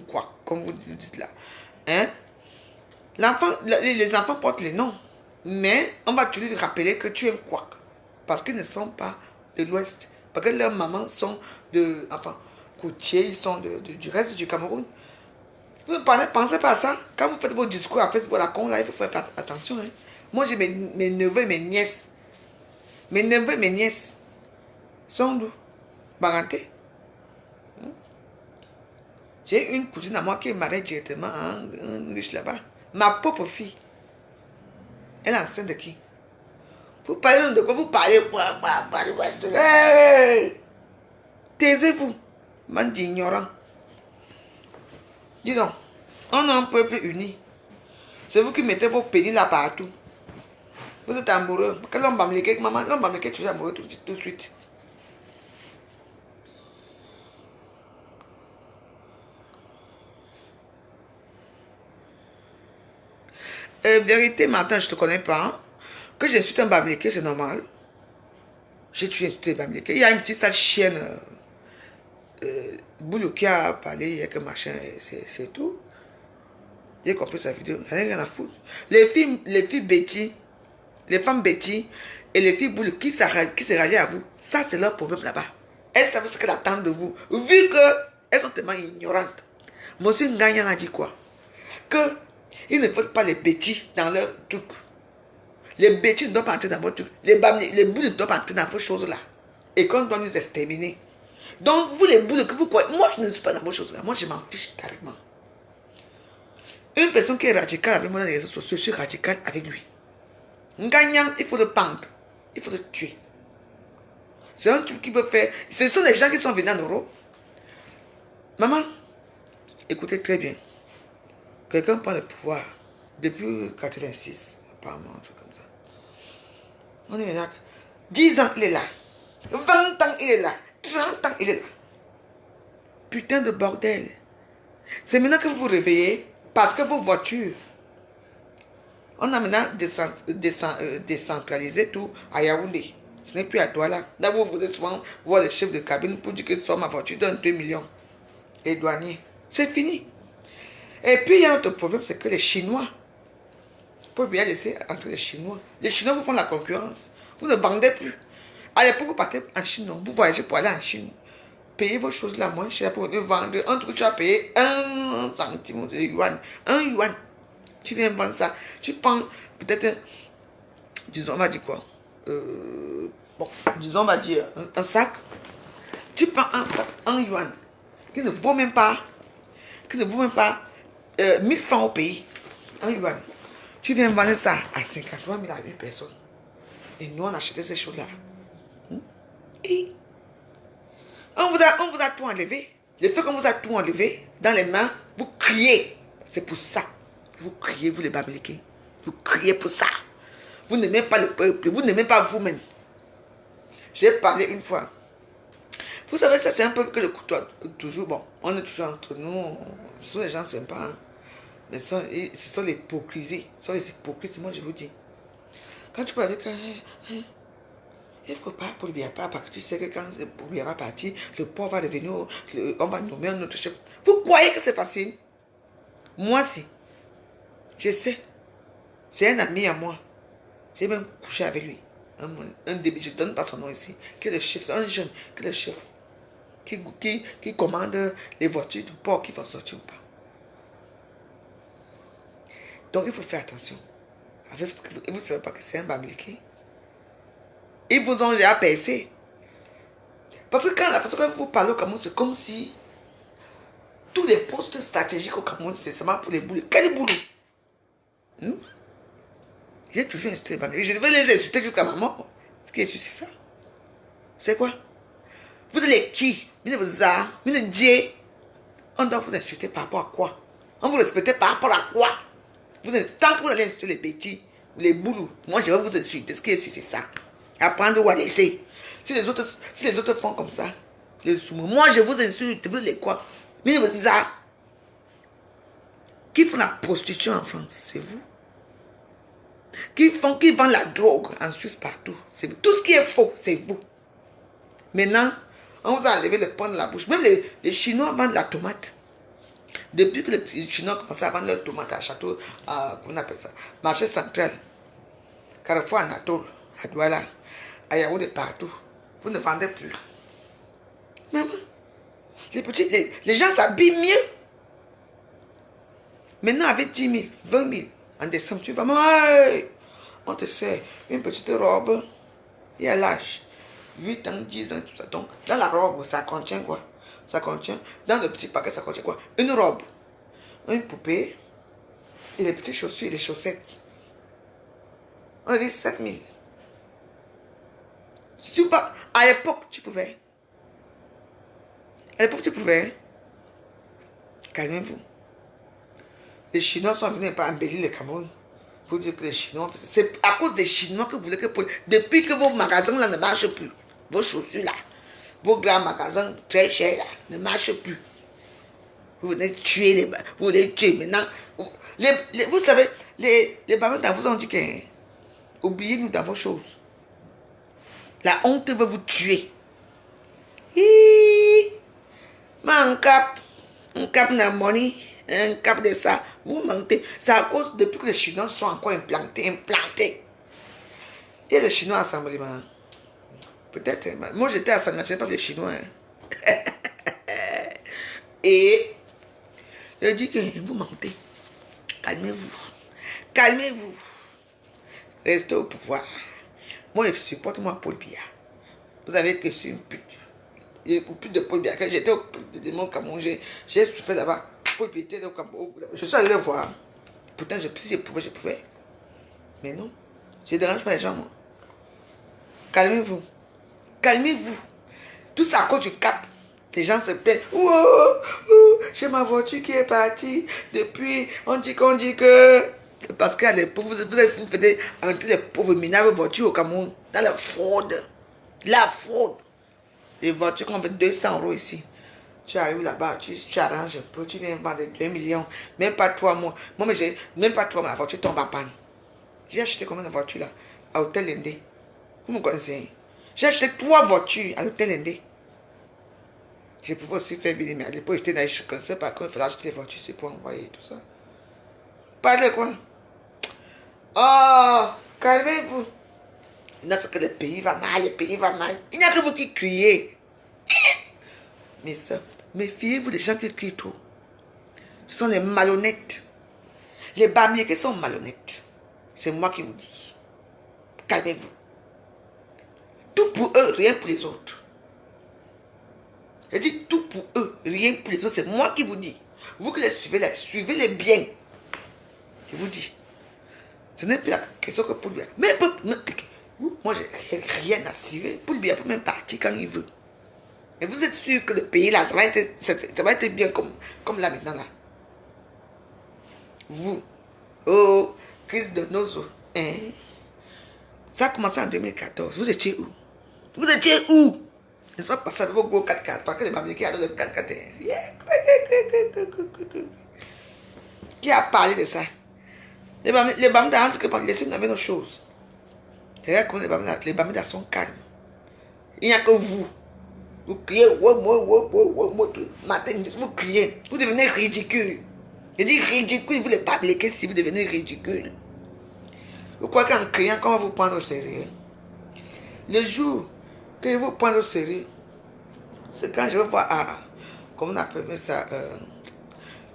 quoi, comme vous dites là. Hein? L'enfant, les enfants portent les noms. Mais on va toujours lui rappeler que tu es un couac. Parce qu'ils ne sont pas de l'Ouest. Parce que leurs mamans sont de, enfin, côtiers, ils sont du reste du Cameroun. Vous ne pensez pas à ça. Quand vous faites vos discours à Facebook, la con, là, il faut faire attention. Hein. Moi, j'ai mes neveux et mes nièces. Mes neveux et mes nièces sont d'où? Baranté. J'ai une cousine à moi qui est mariée directement à un riche là-bas. Ma propre fille. Elle est enceinte de qui? Vous parlez de quoi? Vous parlez quoi? Hey! Taisez-vous, man d'ignorant. Dis donc, on a un peuple uni. C'est vous qui mettez vos pénis là partout. Vous êtes amoureux. Quand l'homme va me liquer, maman, l'homme va me liquer, tu es amoureux tout de suite. Vérité, Martin, je ne te connais pas. Que j'insulte un bamléqué, c'est normal. J'ai tué insulté un bamléqué. Il y a une petite sale chienne, Boulou, qui a parlé, il y a que machin, c'est tout. J'ai compris sa vidéo, j'en ai rien à foutre. Les filles Betty, les femmes Betty et les filles Boulou qui se rallient à vous, ça c'est leur problème là-bas. Elles savent ce qu'elles attendent de vous, vu qu'elles sont tellement ignorantes. Monsieur Nganyang a dit quoi? Que ils ne veulent pas les Betty dans leur truc. Les Betty ne doivent pas entrer dans votre truc. Les Boulou ne doivent pas entrer dans vos choses là. Et qu'on doit nous exterminer. Donc vous les Boulou que vous croyez, moi je ne suis pas dans vos choses là, moi je m'en fiche carrément. Une personne qui est radicale avec moi dans les réseaux sociaux, je suis radical avec lui. Gagnant, il faut le pendre. Il faut le tuer. C'est un truc qui peut faire. Ce sont les gens qui sont venus en Europe. Maman, écoutez très bien. Quelqu'un prend le pouvoir depuis 86, apparemment, un truc comme ça. On est là. 10 ans, il est là. 20 ans, il est là. 30 ans, il est là. Putain de bordel. C'est maintenant que vous vous réveillez. Parce que vos voitures, on a maintenant décentralisé tout à Yaoundé. Ce n'est plus à Douala. Là, vous voulez souvent voir le chef de cabine pour dire que sur ma voiture donne 2 millions. Les douaniers. C'est fini. Et puis, il y a un autre problème, c'est que les Chinois, il faut bien laisser entrer les Chinois. Les Chinois vous font la concurrence. Vous ne vendez plus. À l'époque, vous partez en Chine, non. Vous voyagez pour aller en Chine. Payez vos choses là moins cher pour vendre. Un truc, tu as payé 1 centime de yuan. 1 yuan. Tu viens vendre ça. Tu prends peut-être, disons, on va dire quoi? Bon, disons, on va dire un sac. Tu prends un sac, 1 yuan, qui ne vaut même pas, 1000 francs au pays. 1 yuan. Tu viens vendre ça à 53 000 à 8 personnes. Et nous, on achetait ces choses-là. Et on vous a tout enlevé. Le fait qu'on vous a tout enlevé dans les mains, vous criez. C'est pour ça. Vous criez, vous les Bamileke. Vous criez pour ça. Vous n'aimez pas le peuple. Vous n'aimez pas vous-même. J'ai parlé une fois. Vous savez, ça c'est un peuple que je côtoie toujours. Bon, on est toujours entre nous. Ce sont les gens sympas. Hein. Mais ce sont les hypocrisies. Ce sont les hypocrites, moi je vous dis. Quand tu parles avec un... Il ne faut pas pour le Biapa, parce que tu sais que quand pour le Biapa parti, le port va devenir, on va nommer un autre chef. Vous croyez que c'est facile? Moi, si. Je sais. C'est un ami à moi. J'ai même couché avec lui. Un début, je ne donne pas son nom ici. Qui est le chef, c'est un jeune, qui est le chef. Qui commande les voitures du port qui vont sortir ou pas. Donc il faut faire attention. Vous ne savez pas que c'est un Bamileke. Ils vous ont déjà percé. Parce que quand la façon que vous parlez au Cameroun, c'est comme si tous les postes stratégiques au Cameroun, c'est seulement pour les boulets. Quel boulot? J'ai toujours insulté les Bamileke. Je devais les insulter jusqu'à ma mort. Ce qui est sûr, c'est ça. C'est quoi? Vous êtes qui? On doit vous insulter par rapport à quoi? On vous respecte par rapport à quoi? Tant que vous allez insulter les petits, les boulous, moi je vais vous insulter. Ce qui est sûr, c'est ça. Apprendre ou à laisser. Si les autres font comme ça, les soumous, moi je vous insulte. Vous les quoi? Qui font la prostitution en France? C'est vous. Qui vendent la drogue en Suisse partout? C'est vous. Tout ce qui est faux, c'est vous. Maintenant, on vous a enlevé le pain de la bouche. Même les Chinois vendent la tomate. Depuis que les Chinois commençaient à vendre leurs tomates à Château, comment on appelle ça, marché central, Carrefour Anatole, à Douala, à Yaoundé, partout, vous ne vendez plus. Maman, les gens s'habillent mieux. Maintenant, avec 10 000, 20 000, en décembre, tu vas, maman, on te sert une petite robe, et à l'âge, 8 ans, 10 ans, tout ça. Donc, dans la robe, ça contient quoi? Ça contient, dans le petit paquet, ça contient quoi? Une robe, une poupée, et les petites chaussures et les chaussettes. On a dit 7 000. Si tu pas, à l'époque, tu pouvais. À l'époque, tu pouvais. Calmez-vous. Les Chinois sont venus pas embellir le Cameroun. Vous dire que les Chinois, c'est à cause des Chinois que vous voulez que... Depuis que vos magasins là ne marchent plus, vos chaussures là, vos grands magasins très chers là, ne marchent plus. Vous venez tuer les... Vous voulez tuer maintenant. Vous savez, les parents vous ont dit que... Oubliez-nous dans vos choses. La honte veut vous tuer. Un cap n'a money, un cap de ça. Vous mentez. C'est à cause depuis que les Chinois sont encore implantés. Et les Chinois assemblement. Peut-être. Moi j'étais assemblement, je n'ai pas vu les Chinois. Et je dis que vous mentez. Calmez-vous. Calmez-vous. Restez au pouvoir. Moi je supporte moi Paul Biya. Vous avez que c'est une pute. Et pour plus de Paul Biya. Quand j'étais au mon Cameroun, j'ai souffert là-bas. Paul Biya était au Cameroun. Je suis allé le voir. Pourtant, si je pouvais. Mais non. Je ne dérange pas les gens, moi. Calmez-vous. Calmez-vous. Tout ça à cause du cap. Les gens se plaignent. J'ai ma voiture qui est partie. Depuis, on dit que... Parce qu'à l'époque, vous faites entrer les pauvres minables voitures au Cameroun. Dans la fraude. La fraude. Les voitures qu'on fait 200 € ici. Tu arrives là-bas, tu arranges un peu, tu viens vendre 2 millions. Même pas 3 mois. Moi, mais j'ai même pas 3 mois, la voiture tombe en panne. J'ai acheté combien de voitures là? À l'hôtel Indé. Vous me connaissez? J'ai acheté 3 voitures à l'hôtel Indé. Je pouvais aussi faire venir, mais à l'époque, j'étais naïf, je ne connaissais pas quand il fallait acheter les voitures, c'est pour envoyer tout ça. Parlez quoi? Oh, calmez-vous. Il n'y a que le pays va mal, le pays va mal. Il n'y a que vous qui criez. Mais ça, méfiez-vous des gens qui crient trop. Ce sont les malhonnêtes. Les bamiers qui sont malhonnêtes. C'est moi qui vous dis. Calmez-vous. Tout pour eux, rien pour les autres. Je dis tout pour eux, rien pour les autres. C'est moi qui vous dis. Vous qui les suivez, suivez-les bien. Je vous dis. Ce n'est plus la question que Paul Biya. Mais moi, j'ai rien à cirer. Paul Biya peut même partir quand il veut. Mais vous êtes sûr que le pays là, ça va être bien comme là maintenant là. Vous, oh, crise de Nozo, hein? Ça a commencé en 2014. Vous étiez où? Vous étiez où? N'est-ce pas passer avec vos gros 4x4? Parce que les Bamilés qui adorent le 4x4. Qui a parlé de ça? Les Bamilés, entre que laissez nous avec nos choses. Regarde comment les Bamilés sont calmes. Il n'y a que vous. Vous criez, matin, vous criez, vous devenez ridicule. Je dis ridicule, vous les Bamilés, si vous devenez ridicule. Vous croyez qu'en criant, comment vous prendre au sérieux? Le jour que je vous prends au sérieux, c'est quand je vais voir, comment on appelle ça,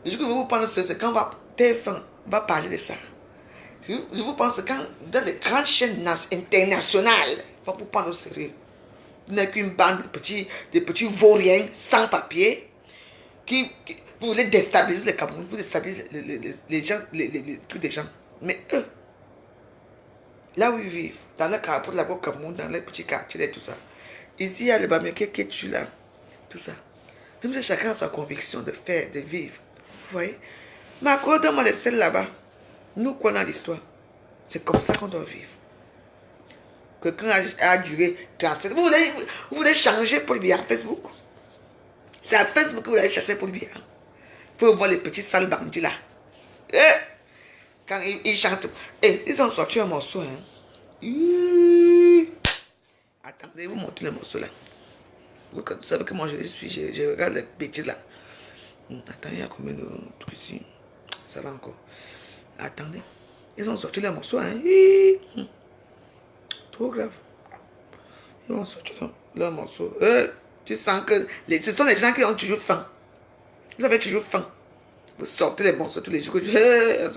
le jour que je vais vous prendre au sérieux, c'est quand TF1 va parler de ça. Je vous pense que quand dans les grandes chaînes internationales, vont vous prendre au sérieux. Vous n'êtes qu'une bande de petits vauriens sans papier vous voulez déstabiliser le Cameroun, vous déstabilisez les gens, les trucs des gens. Mais eux, là où ils vivent, dans le Carrefour, là-bas au Cameroun, dans les petits quartiers et tout ça, ici il y a le Bamileke qui tue là, tout ça. Même si chacun a sa conviction de faire, de vivre. Vous voyez? Mais accordez-moi les selles là-bas. Nous, quoi dans l'histoire, c'est comme ça qu'on doit vivre. Quelqu'un a duré 37. Vous voulez changer Paul Biya à Facebook? C'est à Facebook que vous allez chasser Paul Biya. Il faut voir les petits sales bandits là. Quand ils chantent, ils ont sorti un morceau. Hein. Attendez, vous montrez le morceau là. Vous savez que moi je regarde les bêtises là. Attends, il y a combien de trucs ici? Ça va encore. Attendez. Ils ont sorti les morceaux, hein. Trop grave. Ils ont sorti leurs morceaux. Tu sens que ce sont les gens qui ont toujours faim. Vous avez toujours faim. Vous sortez les morceaux tous les jours.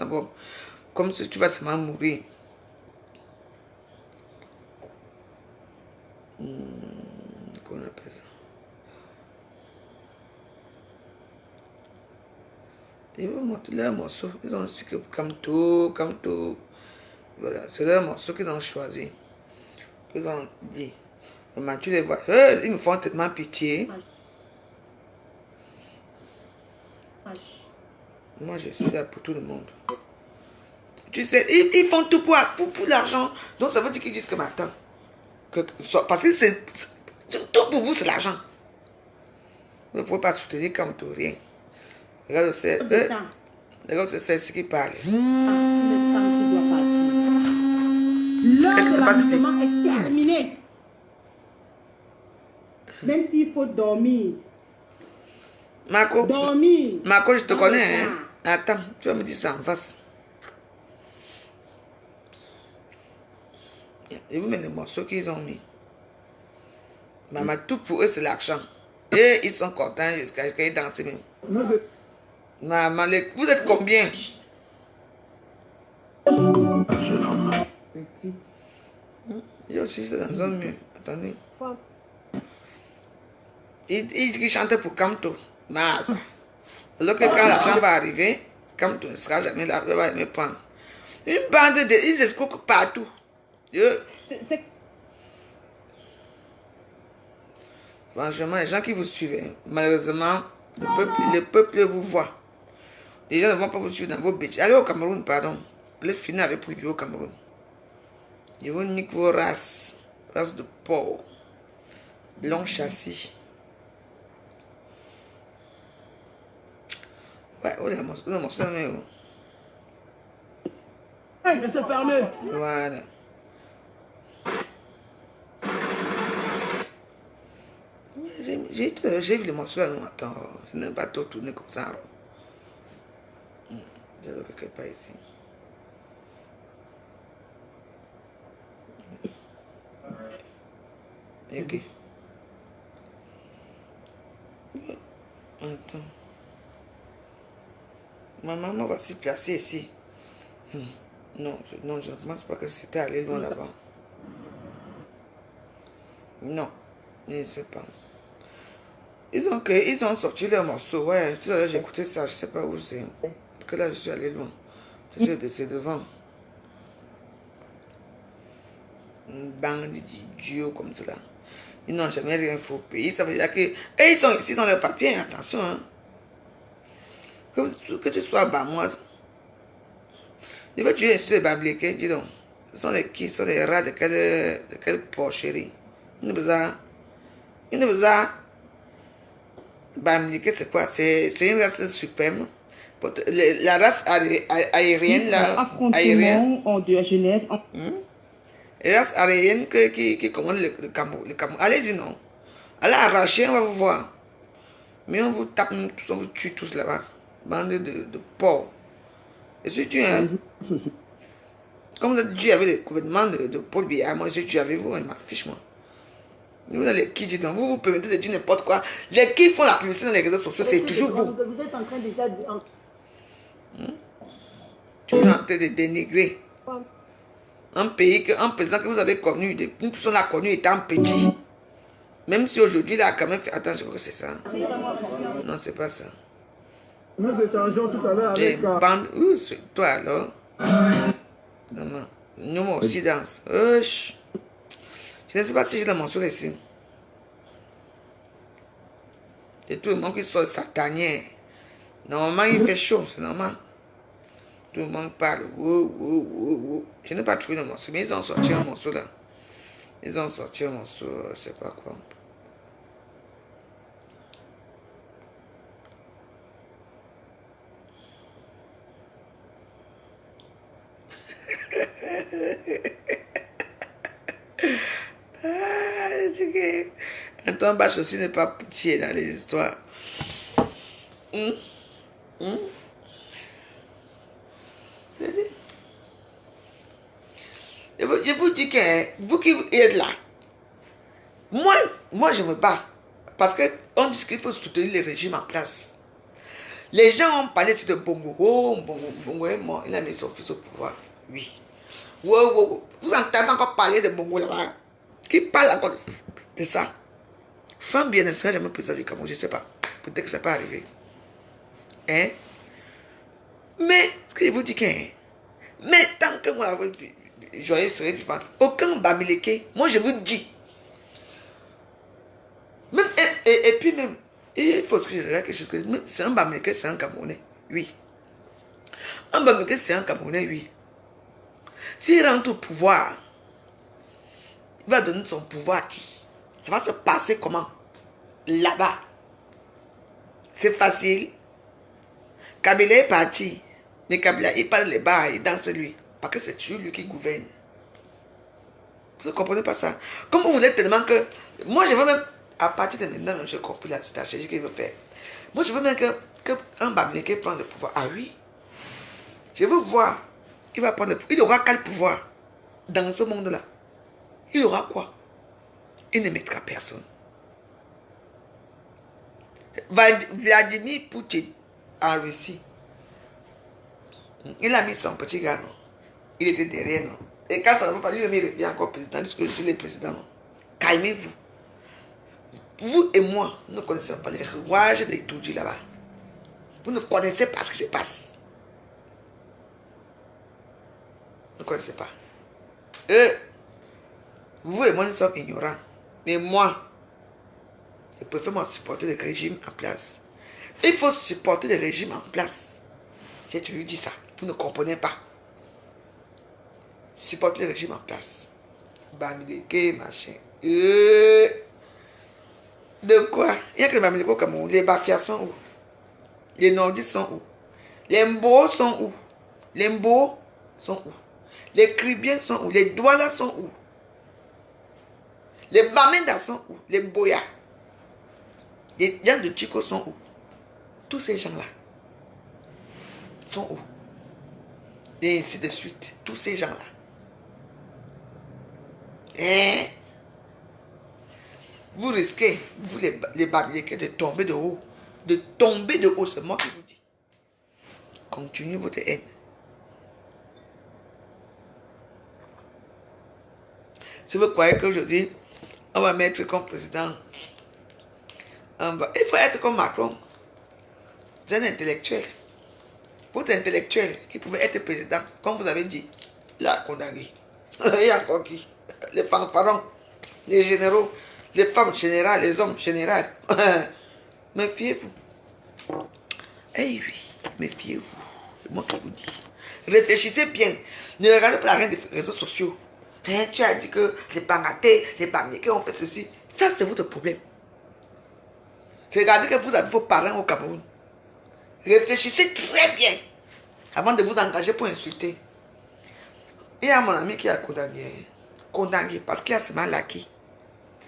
Bon. Comme si tu vas seulement mourir. Comment on appelle ça? Ils vont montrer leurs morceaux. Ils ont dit que comme tout. Voilà, c'est leurs morceaux qu'ils ont choisi. Ils ont dit. Maman, tu les vois. Ils me font tellement pitié. Moi, je suis là pour tout le monde. Tu sais, ils font tout pour l'argent. Donc, ça veut dire qu'ils disent que maintenant, parce que c'est tout pour vous, c'est l'argent. Vous ne pouvez pas soutenir comme tout, rien. Regarde, c'est ce qui parle. L'heure de l'amusement est terminée. Même s'il faut dormir. Marco, Dormir. Marco, je te connais, hein. Attends, tu vas me dire ça en face. Et vous mettez les morceaux qu'ils ont mis. Maman, tout pour eux, c'est l'argent. Et ils sont contents jusqu'à ce qu'ils dansent même. Maman, vous êtes combien? Je aussi, c'est dans un mur. Attendez. Il chante pour Kamto. Alors que quand l'argent va arriver, Kamto ne sera jamais là, il va me prendre. Une bande de... Ils escroquent partout. Franchement, les gens qui vous suivent, malheureusement, le peuple vous voit. Les gens ne vont pas vous suivre dans vos bêtises. Allez au Cameroun, pardon. Le final avait pris au Cameroun. Ils vont niquer vos races. Races de porc. Long châssis. Ouais, oh, le morceau, mais où? Je se fermer. Voilà. J'ai vu le morceau là, non, attends, je n'aime pas tout tourner comme ça. Je ne le fais pas ici. Ok. Attends. Ma maman va s'y placer ici. Non, je ne pense pas que c'était aller loin là-bas. Non, je ne sais pas. Ils ont sorti leur morceau. Ouais, tout à l'heure j'ai écouté ça, je ne sais pas où c'est. Parce que là je suis allé loin. C'est devant. Une bande d'idiots comme cela. Ils n'ont jamais rien fait au pays. Ça veut dire que. Et ils sont ici, ils ont leurs papiers, attention. Hein. Que tu sois bas, moi. Je veux tuer ces bambliqués, dis donc. Ce sont les qui? Ce sont les rats de quelle porcherie. Il ne vous a. Bambliqué, c'est quoi? C'est une race suprême. La race aérienne, là. Affrontement de Genève. La race aérienne qui commande le Cameroun. Allez-y, non. Allez arracher, on va vous voir. Mais on vous tape, on vous tue tous là-bas. Bande de porcs. Et si tu es. Comme vous êtes dû avec le gouvernement de Paul Biya, moi je suis dû avec vous, il m'affiche moi. Vous les qui dites, vous permettez de dire n'importe quoi. Les qui font la publicité dans les réseaux sociaux, c'est toujours vous. Vous êtes en train déjà de. Toujours en train de dénigrer. Un pays, un président que vous avez connu, nous tous on l'a connu étant petit. Même si aujourd'hui il a quand même fait. Attends, je crois que c'est ça. Non, c'est pas ça. Nous échangeons tout à l'heure avec. C'est toi alors. Non, nous aussi danse. Je ne sais pas si j'ai le morceau ici. Et tout le monde qui sort satanien. Normalement, il fait chaud, c'est normal. Tout le monde parle. Je n'ai pas trouvé le morceau, mais ils ont sorti un morceau là. Ils ont sorti un morceau, je ne sais pas quoi. Antoine Bach aussi n'est pas pitié dans les histoires. Je vous dis que vous qui êtes là, moi je me bats. Parce qu'on dit qu'il faut soutenir le régime en place. Les gens ont parlé sur de Bongo. Oh, Bongo est mort. Il a mis son fils au pouvoir. Oui. Wow. Vous entendez encore parler de Bongo là-bas? Qui parle encore de ça? Femme bien ne sera jamais président du Cameroun. Je ne sais pas. Peut-être que ça peut arriver. Hein? Mais, ce que je vous dis que... Mais tant que moi, Joyeux serait vivant, aucun Bamileke, moi je vous dis. Même, et puis même, il faut que je regarde quelque chose. C'est un Bamileke, c'est un Camerounais. Oui. Un Bamileke, c'est un Camerounais, oui. S'il rentre au pouvoir, il va donner son pouvoir à qui? Ça va se passer comment? Là-bas. C'est facile. Kabila est parti. Mais Kabila, il parle les bas, il danse lui. Parce que c'est toujours lui qui gouverne. Vous ne comprenez pas ça? Comme vous voulez tellement que... Moi, je veux même... À partir de maintenant, j'ai compris la stratégie qu'il veut faire. Moi, je veux même qu'un Bamileke prenne le pouvoir. Ah oui? Je veux voir. Il va prendre le pouvoir. Il aura quel pouvoir dans ce monde-là? Il aura quoi? Il ne mettra personne. Vladimir Poutine en Russie, il a mis son petit gars, non? Il était derrière, non? Et quand ça ne va pas, lui, il revient encore président, puisque je suis le président, non? Calmez-vous. Vous et moi, nous ne connaissons pas les rouages des Toudji là-bas. Vous ne connaissez pas ce qui se passe. Vous ne connaissez pas. Vous et moi, nous sommes ignorants. Mais moi, je préfère moi supporter le régime en place. Il faut supporter le régime en place. J'ai toujours dit ça. Vous ne comprenez pas. Supporter le régime en place. Bamileke, machin. De quoi? Il n'y a que les Bamileke au Cameroun. Les Bafias sont où? Les Nordistes sont où? Les Mbo sont où? Les Mbo sont où? Les Cribiens sont où? Les Douala sont où? Les Bamenda sont où? Les Boya. Les gens de Chico sont où? Tous ces gens-là sont où? Et ainsi de suite. Tous ces gens-là. Hein? Vous risquez, vous les Bamileke, de tomber de haut. De tomber de haut, c'est moi qui vous dis. Continuez votre haine. Si vous croyez qu'aujourd'hui, on va mettre comme président, il faut être comme Macron. Vous êtes un intellectuel. Vous êtes intellectuel qui pouvait être président, comme vous avez dit, il a condamné. Il y a encore qui? Les fanfarons, les généraux, les femmes générales, les hommes généraux. Méfiez-vous. Eh oui, méfiez-vous. C'est moi qui vous dis. Réfléchissez bien. Ne regardez pas la reine des réseaux sociaux. Hein, tu as dit que les Bangatés, les Bamileke ont fait ceci. Ça, c'est votre problème. Regardez que vous avez vos parents au Cameroun. Réfléchissez très bien avant de vous engager pour insulter. Il y a mon ami qui a condamné. Condamné parce qu'il a ce mal acquis.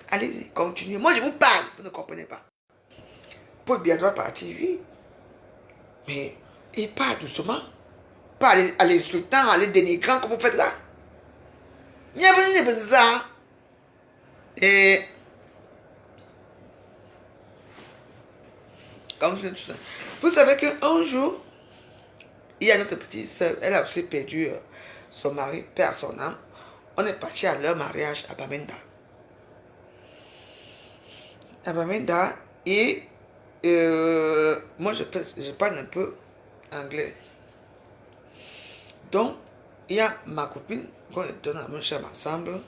Allez, continuez. Moi, je vous parle. Vous ne comprenez pas. Paul Biya doit partir, oui. Mais il part doucement. Pas à l'insultant, à les dénigrant comme vous faites là. Il y a besoin. Et comme je dis ça. Vous savez qu'un jour, il y a notre petite soeur, elle a aussi perdu son mari, père son âme. On est parti à leur mariage à Bamenda. À Bamenda, et moi je parle un peu anglais. Donc, il y a ma copine, qu'on était dans la même chambre ensemble.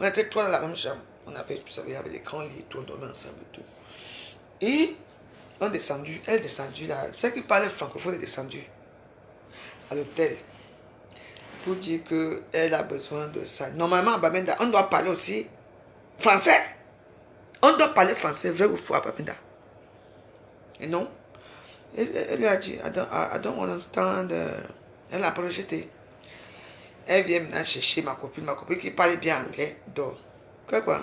On était trois dans la même chambre. On avait, vous savez, il y avait les grands lits et tout, on dormait ensemble et tout. Et on est descendu, elle est descendue là. Celle qui parlait francophone est descendue à l'hôtel pour dire qu'elle a besoin de ça. Normalement, à Bamenda, on doit parler aussi français. On doit parler français, vrai ou faux à Bamenda. Et non. Elle lui a dit, I don't understand. Elle a projeté. Elle vient maintenant chercher ma copine qui parlait bien anglais. Donc, quoi?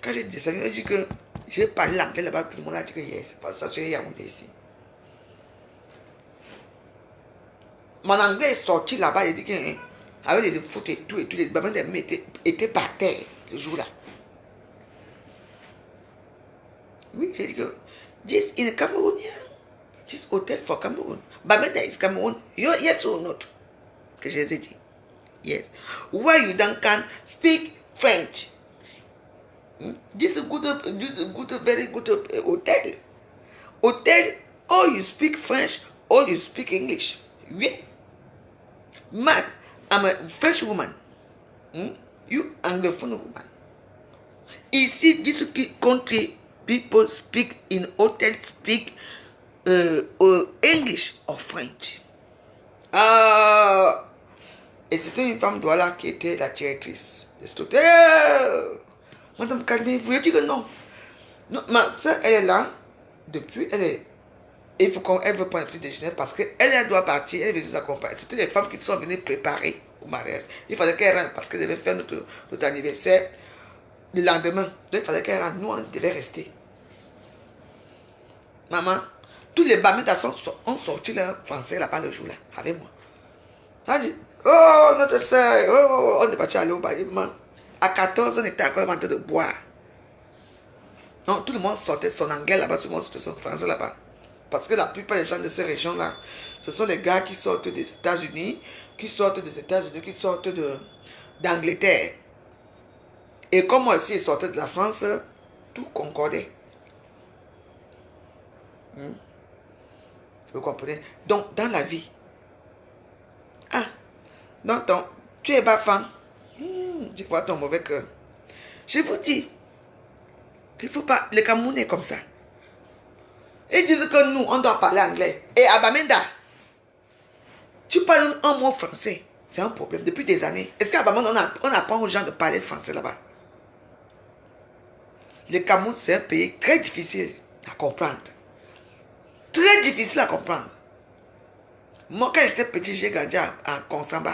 Quand j'ai descendu, elle dit que j'ai parlé l'anglais là-bas, tout le monde a dit que yes, ça serait Yaoundé ici. Mon anglais est sorti là-bas, il dit que, hein, avec les foot et tout, les mamans étaient par terre le jour-là. Oui, j'ai dit que, this in Cameroon, yeah. This hotel for Cameroon. Bamenda is Cameroon. Yes or not? Que je les ai dit. Yes. Why you don't can speak French? This is a good, very good hotel. Hotel, or you speak French, or you speak English. Oui. Man, I'm a French woman. You Anglophone woman. Ici, this country, people speak in hotel, speak English or French. Et c'était une femme Douala qui était la directrice de cet hôtel. Madame, calmez-vous. Je dis que non. Non, ma soeur, elle est là. Depuis, il faut qu'elle veut prendre un petit déjeuner parce qu'elle doit partir, elle veut nous accompagner. C'était les femmes qui sont venues préparer au mariage. Il fallait qu'elle rentre parce qu'elle devait faire notre anniversaire le lendemain. Donc il fallait qu'elle rentre. Nous, on devait rester. Maman, tous les bamitas ont sorti leur français là-bas le jour-là, avec moi. Elle a dit, oh, notre soeur, on est parti aller au bâtiment. À 14 ans, on était encore en train de boire. Non, tout le monde sortait son anglais là-bas, tout le monde sortait son français là-bas. Parce que la plupart des gens de ces régions-là, ce sont les gars qui sortent des États-Unis, qui sortent d'Angleterre. Et comme moi aussi, ils sortaient de la France, tout concordait. Vous comprenez? Donc, dans la vie, donc, tu es bafan. Tu vois ton mauvais cœur. Je vous dis, il ne faut pas, les Camerounais comme ça. Ils disent que nous, on doit parler anglais. Et à Bamenda, tu parles un mot français. C'est un problème depuis des années. Est-ce qu'à Bamenda, on apprend aux gens de parler français là-bas? Le Cameroun, c'est un pays très difficile à comprendre. Très difficile à comprendre. Moi, quand j'étais petit, j'ai grandi à Konsamba,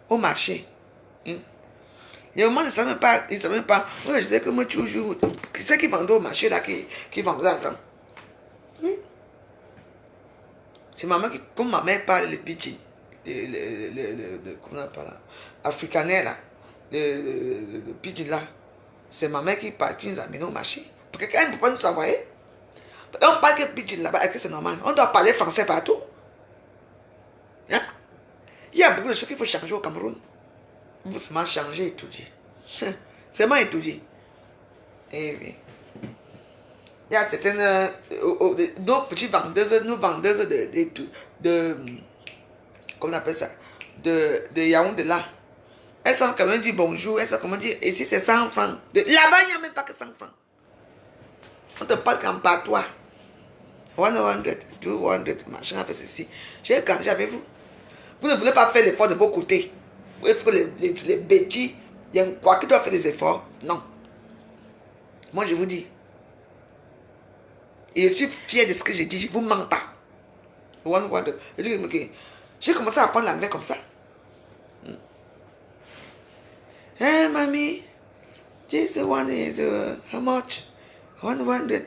au marché. Les mamans ne savaient même pas, ils ne savaient même pas. Moi, je disais que moi, toujours, qui c'est qui vendait au marché là, qui vendait là-dedans? C'est maman qui, comme ma mère parle le pidgin, comment on appelle là, africaner là, le pidgin là, c'est ma mère qui parle, qui nous a amené au marché. Parce que quand elle ne peut pas nous savoir, on parle que pidgin là-bas, est-ce que c'est normal? On doit parler français partout. Hein? Il y a beaucoup de choses qu'il faut changer au Cameroun. Vous seulement changer et étudier. Seulement étudier. Eh oui. Il y a certaines nos petites vendeuses, nos vendeuses de comment on appelle ça, de Yaoundé là. Elles savent comment dire bonjour, elles savent comment dire, ici c'est 100 francs. Là-bas, il n'y a même pas que 100 francs. On te parle qu'en patois. 100, 200, machin, a fait ceci. J'ai grandi avec vous. Vous ne voulez pas faire l'effort de vos côtés. Vous voulez faire les bêtises. Il y a quoi qui doit faire des efforts? Non. Moi, je vous dis. Et je suis fier de ce que j'ai dit. Je ne vous mens pas. J'ai commencé à apprendre l'anglais comme ça. Hey, mamie. This one is how much? 100,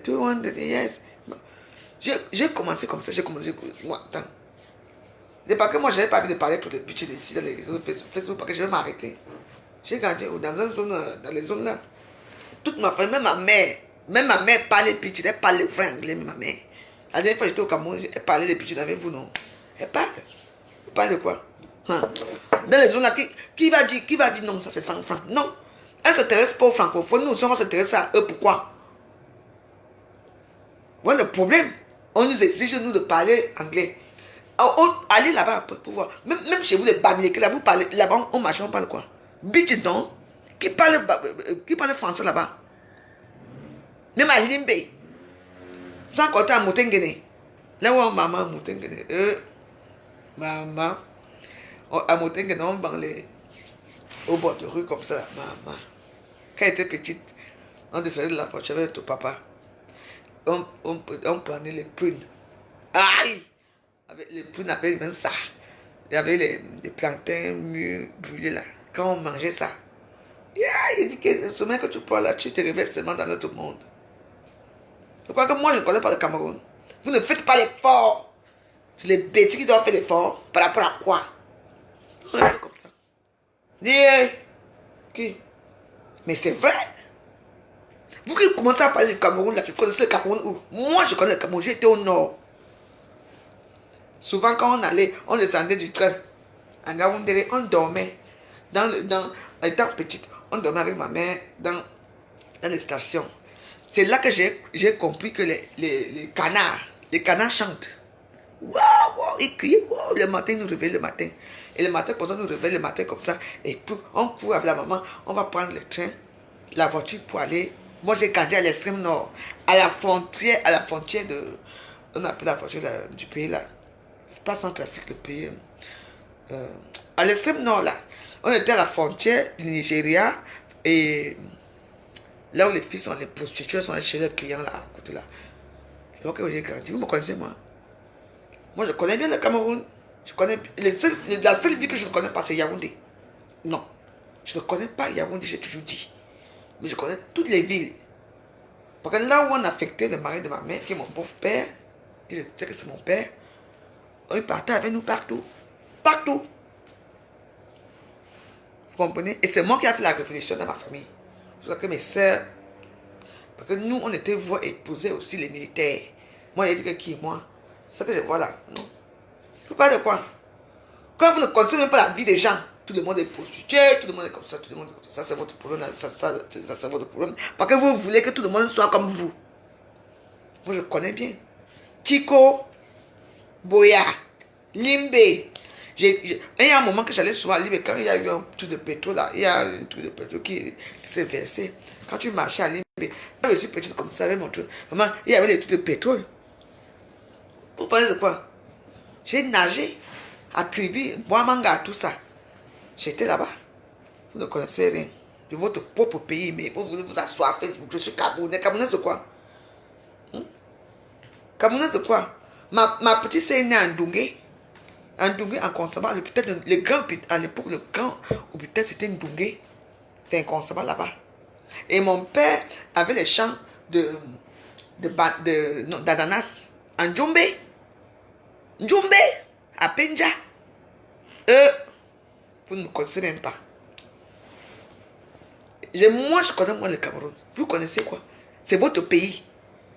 200, yes. J'ai commencé comme ça. J'ai commencé. Moi, attends. C'est parce que moi, je n'avais pas envie de parler toutes les bitches ici dans les réseaux Facebook parce que je vais m'arrêter. J'ai grandi dans une zone, dans les zones là. Toute ma famille, même ma mère parlait pitch, elle parlait vrai anglais, ma mère. La dernière fois que j'étais au Cameroun, elle parlait les pitch avec vous, non? Elle parle. Elle parle de quoi? Dans les zones là, qui va dire non, ça c'est 100 francs? Non. Elle ne s'intéresse pas aux francophones, nous aussi on va s'intéresser à eux, pourquoi? Voilà le problème. On nous exige nous de parler anglais. Allez là-bas pour voir. Même chez vous, les Bamileke, là, vous parlez, là-bas, on marche, on parle quoi? Bitch, non? Qui parle français là-bas? Même à Limbe. Sans compter à Moutengene. Là où maman, Moutengene. Maman. À Moutengene, on vend au bord de rue comme ça. Maman. Quand elle était petite, on descendait de la voiture avec ton papa. On prenait les prunes. Aïe! Avec les prunes, avec même ça. Il y avait les plantains mûrs, brûlés là. Quand on mangeait ça, il dit que le sommeil que tu prends là, tu te réveilles seulement dans notre monde. Je crois que moi, je ne connais pas le Cameroun. Vous ne faites pas l'effort C'est les bêtises qui doivent faire l'effort. Par rapport à quoi? Non, c'est comme ça. Dis, qui? Mais c'est vrai. Vous qui commencez à parler du Cameroun, là, tu connaissez le Cameroun où? Moi, je connais le Cameroun, j'étais au nord. Souvent, quand on allait, on descendait du train. En Gaoundéré, on dormait. Étant petite, on dormait avec ma mère dans les stations. C'est là que j'ai compris que les canards chantent. Waouh, waouh, ils crient, waouh, le matin, ils nous réveillent le matin. Et le matin, comme ça, nous réveille le matin comme ça. Et puis, on court avec la maman, on va prendre le train, la voiture pour aller. Moi, j'ai grandi à l'extrême nord, à la frontière de. On appelle la frontière là, du pays là. C'est pas Centrafrique, le pays. À l'extrême nord là, on était à la frontière du Nigeria et là où les filles sont, les prostituées sont chez leurs clients là, à côté là. C'est là que j'ai grandi. Vous me connaissez, moi? Moi, je connais bien le Cameroun. Je connais la seule ville que je ne connais pas, c'est Yaoundé. Non, je ne connais pas Yaoundé, j'ai toujours dit. Mais je connais toutes les villes. Parce que là où on affectait le mari de ma mère, qui est mon pauvre père, il sait que c'est mon père, il partait avec nous partout. Partout. Vous comprenez? Et c'est moi qui ai fait la révolution dans ma famille. C'est que mes soeurs, parce que nous, on était voix épouser aussi les militaires. Moi, il a dit que qui est moi? C'est ça que je vois là. Non. Je ne parle de quoi? Quand vous ne connaissez même pas la vie des gens, tout le monde est prostitué, tout le monde est comme ça, tout le monde est comme ça. Ça, c'est votre problème. Ça c'est votre problème. Parce que vous voulez que tout le monde soit comme vous. Moi, je connais bien. Tico, Boya, Limbe. Il y a un moment que j'allais souvent à Limbe, quand il y a eu un truc de pétrole là, il y a un truc de pétrole qui s'est versé. Quand tu marchais à Limbe, je suis petite comme ça avec mon truc. Maman, il y avait des trucs de pétrole. Vous parlez de quoi? J'ai nagé à Kribi, Boamanga, tout ça. J'étais là-bas. Vous ne connaissez rien de votre propre pays, mais vous voulez vous asseoir à Facebook. Je suis Camerounais. Camerounais, c'est quoi? Camerounais, c'est quoi? Ma petite sœur est née en Ndounger. En Ndounger, en Consaba. Le grand, à l'époque, le grand hôpital, c'était Ndounger. C'était un Consaba là-bas. Et mon père avait les champs d'ananas en Djombe. Djombe, à Penja. Vous ne connaissez même pas. Moi, je connais le Cameroun. Vous connaissez quoi? C'est votre pays.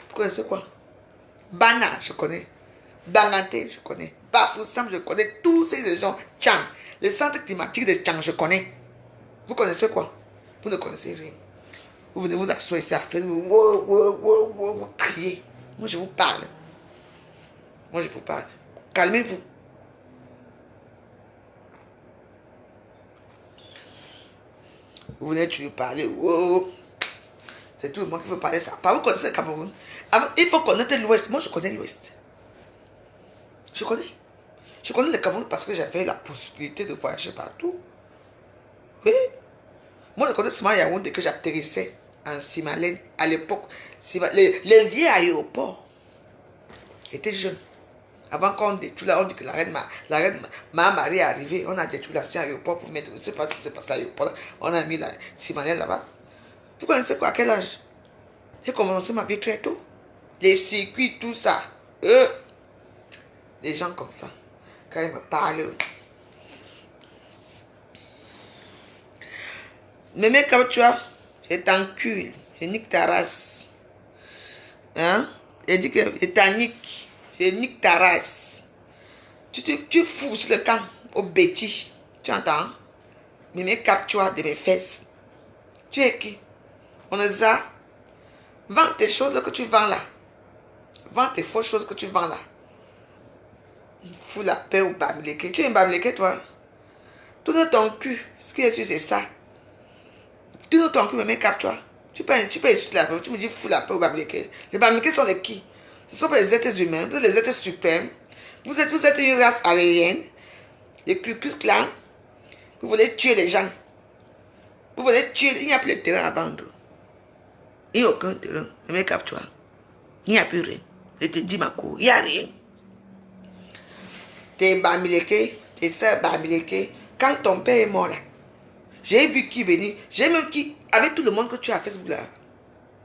Vous connaissez quoi? Bana, je connais. Bangante, je connais. Bafoussam, je connais. Tous ces gens. Tchang. Le centre climatique de Tchang, je connais. Vous connaissez quoi? Vous ne connaissez rien. Vous venez vous asseoir ici à faire. Vous criez. Moi, je vous parle. Moi, je vous parle. Calmez-vous. Vous venez toujours parler. Oh. C'est tout le monde qui veut parler ça. Pas vous connaissez le Cameroun. Il faut connaître l'Ouest. Moi, je connais l'Ouest. Je connais. Je connais le Cameroun parce que j'avais la possibilité de voyager partout. Oui. Moi, je connais seulement Yaoundé que j'atterrissais en Simalène à l'époque. Les vieux aéroports étaient jeunes. Avant qu'on détruise là, on dit que la reine Marie est arrivée. On a détruit l'ancien aéroport pour mettre. Je ne sais pas ce qui s'est passé à l'aéroport là. On a mis la Simalène là-bas. Vous connaissez quoi? À quel âge? J'ai commencé ma vie très tôt. Les circuits, tout ça. Les gens comme ça. Quand ils me parlent. Mais comme tu vois, je t'encule. Je nique ta race. Hein? Je dis que je t'anique. Je nique ta race. Tu fous sur le camp au bêtis. Tu entends? Mais mes captures de mes fesses. Tu es qui? On est ça. Vends tes choses que tu vends là. Vends tes fausses choses que tu vends là. Fous la paix au Bamileke. Tu es un Bamileke, toi? Tourne ton cul. Ce qui est sûr, c'est ça. Tourne ton cul, mais capture. Tu peux insulter la vie. Tu me dis fous la paix au Bamileke. Les Bamileke sont les qui? Ce sont les êtres humains. Vous êtes les êtres suprêmes. Vous êtes une race aérienne. Les Ku-Klux Klan. Vous voulez tuer les gens. Vous voulez tuer. Il n'y a plus de terrain à vendre. Il n'y a aucun terrain. Mais capture. Il n'y a plus rien. Je te dis ma cour. Il n'y a rien. Tes Bamileke, tes soeurs Bamileke, quand ton père est mort là, j'ai vu qui venir, j'ai même qui, avec tout le monde que tu as à Facebook là.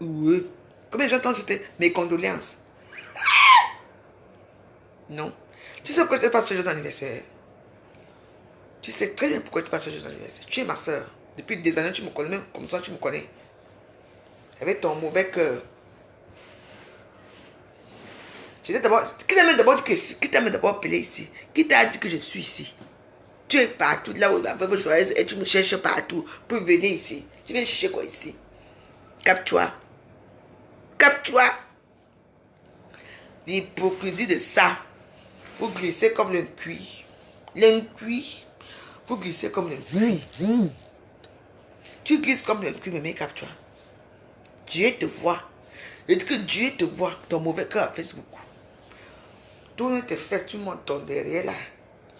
Oui. Combien de gens t'ont jeté mes condoléances? Non. Tu sais pourquoi tu passes ce jour d'anniversaire? Tu sais très bien pourquoi tu passes ce jour d'anniversaire. Tu es ma soeur. Depuis des années, tu me connais, même comme ça, tu me connais. Avec ton mauvais cœur. J'étais d'abord. Qui t'a même d'abord dit que qui t'a même d'abord appelé ici? Qui t'a dit que je suis ici? Tu es partout, là où la veuve joyeuse, et tu me cherches partout pour venir ici. Tu viens chercher quoi ici? Capte-toi. Capte-toi. L'hypocrisie de ça. Vous glissez comme le cuit. L'incuit. Vous glissez comme le cuit. Tu glisses comme le cuit, mais capte-toi. Dieu te voit. Je dis que Dieu te voit. Ton mauvais cœur à Facebook. Tourne tes fesses, tu montes ton derrière là.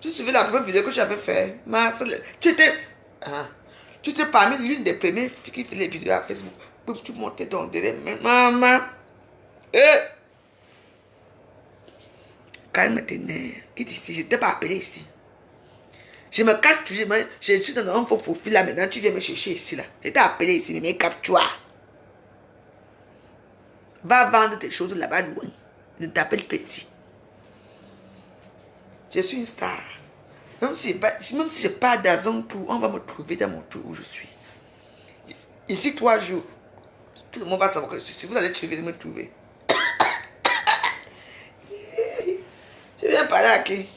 Tu suivais la première vidéo que j'avais fait. Tu étais. Hein, tu étais parmi l'une des premières qui fait les vidéos à Facebook. Tu montais ton derrière. Maman. Calme tes nerfs. Quitte ici. Je ne t'ai pas appelé ici. Je me cache toujours. Je suis dans un faux profil là maintenant. Tu viens me chercher ici là. Je t'ai appelé ici, mais capte-toi. Va vendre tes choses là-bas loin. Ne t'appelle petit. Je suis une star. Même si je pars dans un tour, on va me trouver dans mon tour où je suis. Ici, 3 jours, tout le monde va savoir que si vous allez me trouver. Je viens parler à qui?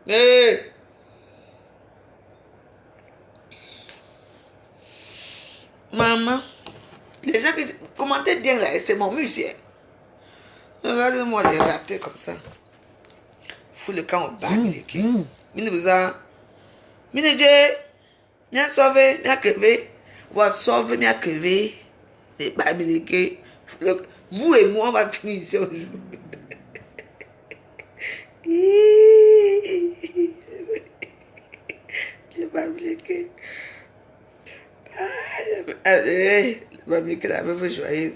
Hey. Maman, les gens qui commentent bien là, c'est mon musicien. Regardez-moi les ratés comme ça. Fous le camp au bas. Mine bizarre. Mine Dieu. Mia sauvé, mia crevé. Ou sauvé, mia crevé. Les bamileke. Vous et moi, on va finir ici un jour. Les bamileke. Les bamileke, la veuve joyeuse.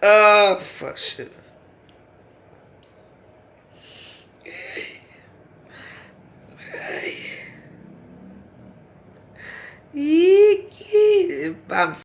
Oh, fuck. Bam.